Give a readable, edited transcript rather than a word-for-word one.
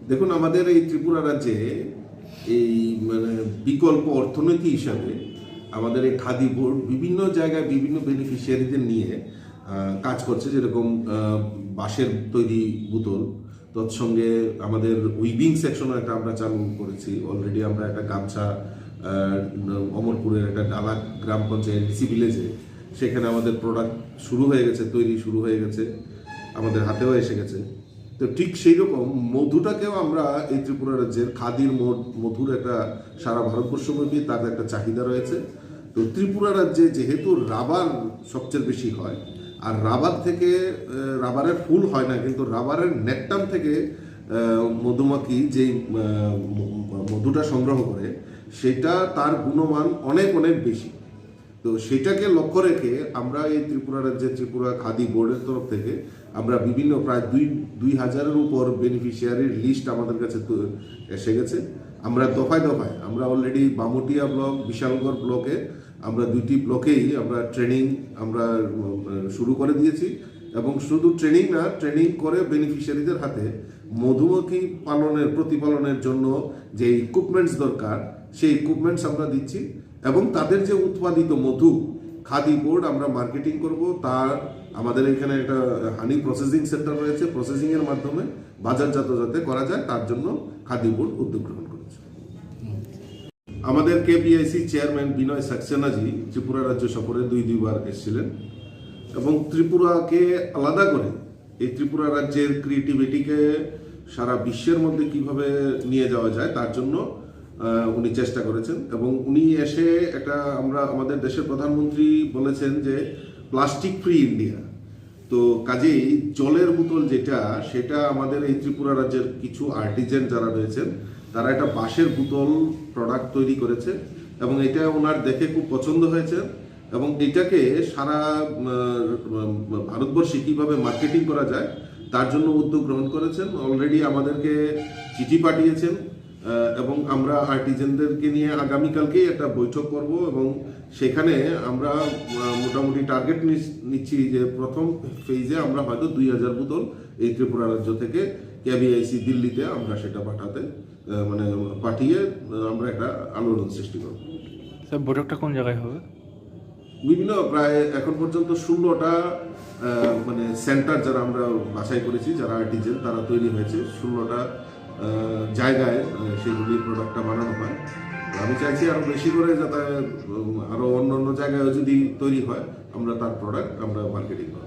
দেখুন, আমাদের এই ত্রিপুরা রাজ্যে এই মানে বিকল্প অর্থনীতি হিসাবে আমাদের এই খাদি বোর্ড বিভিন্ন জায়গায় বিভিন্ন বেনিফিশিয়ারিদের নিয়ে কাজ করছে। যেরকম বাঁশের তৈরি বোতল, তৎসঙ্গে আমাদের উইভিং সেকশনও একটা আমরা চালু করেছি অলরেডি। আমরা একটা গামছা অমরপুরের একটা ডালা গ্রাম পঞ্চায়েত ডিসি ভিলেজে, সেখানে আমাদের প্রোডাক্ট শুরু হয়ে গেছে, তৈরি শুরু হয়ে গেছে, আমাদের হাতেও এসে গেছে। তো ঠিক সেই রকম মধুটাকেও আমরা এই ত্রিপুরা রাজ্যের খাদির মধুর একটা সারা ভারতবর্ষব্যাপী তার একটা চাহিদা রয়েছে। তো ত্রিপুরা রাজ্যে যেহেতু রাবার সবচেয়ে বেশি হয়, আর রাবার থেকে রাবারের ফুল হয় না, কিন্তু রাবারের নেকটাম থেকে মধুমাখি যেই মধুটা সংগ্রহ করে সেটা তার গুণমান অনেক অনেক বেশি। তো সেটাকে লক্ষ্য রেখে আমরা এই ত্রিপুরা রাজ্যে ত্রিপুরা খাদি বোর্ডের তরফ থেকে আমরা বিভিন্ন প্রায় 2,000-এর উপর বেনিফিশিয়ারির লিস্ট আমাদের কাছে এসে গেছে। আমরা দফায় দফায় আমরা অলরেডি বামুটিয়া ব্লক, বিশালগড় ব্লকে আমরা 2টি ব্লকেই আমরা ট্রেনিং আমরা শুরু করে দিয়েছি। এবং শুধু ট্রেনিং না, ট্রেনিং করে বেনিফিশিয়ারিদের হাতে মধুমক্ষী প্রতিপালনের জন্য যে ইকুইপমেন্টস দরকার সেই ইকুইপমেন্টস আমরা দিচ্ছি। এবং তাদের যে উৎপাদিত মধু খাদি বোর্ড আমরা মার্কেটিং করব। তার আমাদের এখানে একটা হানি প্রসেসিং সেন্টার রয়েছে, প্রসেসিংয়ের মাধ্যমে বাজারজাত যাতে করা যায় তার জন্য খাদি বোর্ড উদ্যোগ গ্রহণ করেছে। আমাদের কেপিআইসি চেয়ারম্যান বিনয় সাক্সেনাজি ত্রিপুরা রাজ্য সফরে দুইবার এসেছিলেন এবং ত্রিপুরাকে আলাদা করে এই ত্রিপুরা রাজ্যের ক্রিয়েটিভিটিকে সারা বিশ্বের মধ্যে কিভাবে নিয়ে যাওয়া যায় তার জন্য উনি চেষ্টা করেছেন। এবং উনি এসে একটা আমাদের দেশের প্রধানমন্ত্রী বলেছেন যে প্লাস্টিক ফ্রি ইন্ডিয়া। তো কাজেই জলের বোতল সেটা আমাদের এই ত্রিপুরা রাজ্যের কিছু আর্টিজেন যারা রয়েছেন তারা একটা বাঁশের বোতল প্রোডাক্ট তৈরি করেছে এবং এটা ওনার দেখে খুব পছন্দ হয়েছে। এবং এটাকে সারা ভারতবর্ষে কীভাবে মার্কেটিং করা যায় তার জন্য উদ্যোগ গ্রহণ করেছেন। অলরেডি আমাদেরকে চিঠি পাঠিয়েছেন এবং আমরা আর্টিজেনদেরকে নিয়ে আগামীকালকেই একটা বৈঠক করব এবং সেখানে আমরা মোটামুটি টার্গেট নিচ্ছি যে প্রথম ফেজে আমরা হয়তো 2,000 বোতল এই ত্রিপুরা রাজ্য থেকে কেবিআইসি দিল্লিতে আমরা সেটা পাঠিয়ে আমরা একটা আন্দোলন সৃষ্টি করব। স্যার, বৈঠকটা কোন জায়গায় হবে? বিভিন্ন প্রায় এখন পর্যন্ত 16টা সেন্টার যারা আমরা বাছাই করেছি, যারা আর্টিজেন তারা তৈরি হয়েছে 16টা জায়গায় সেগুলি প্রোডাক্টটা বানানো হয়। আমি চাইছি আরো বেশি করে যাতে আরো অন্য জায়গায় যদি তৈরি হয় আমরা তার প্রোডাক্ট আমরা মার্কেটিং করব।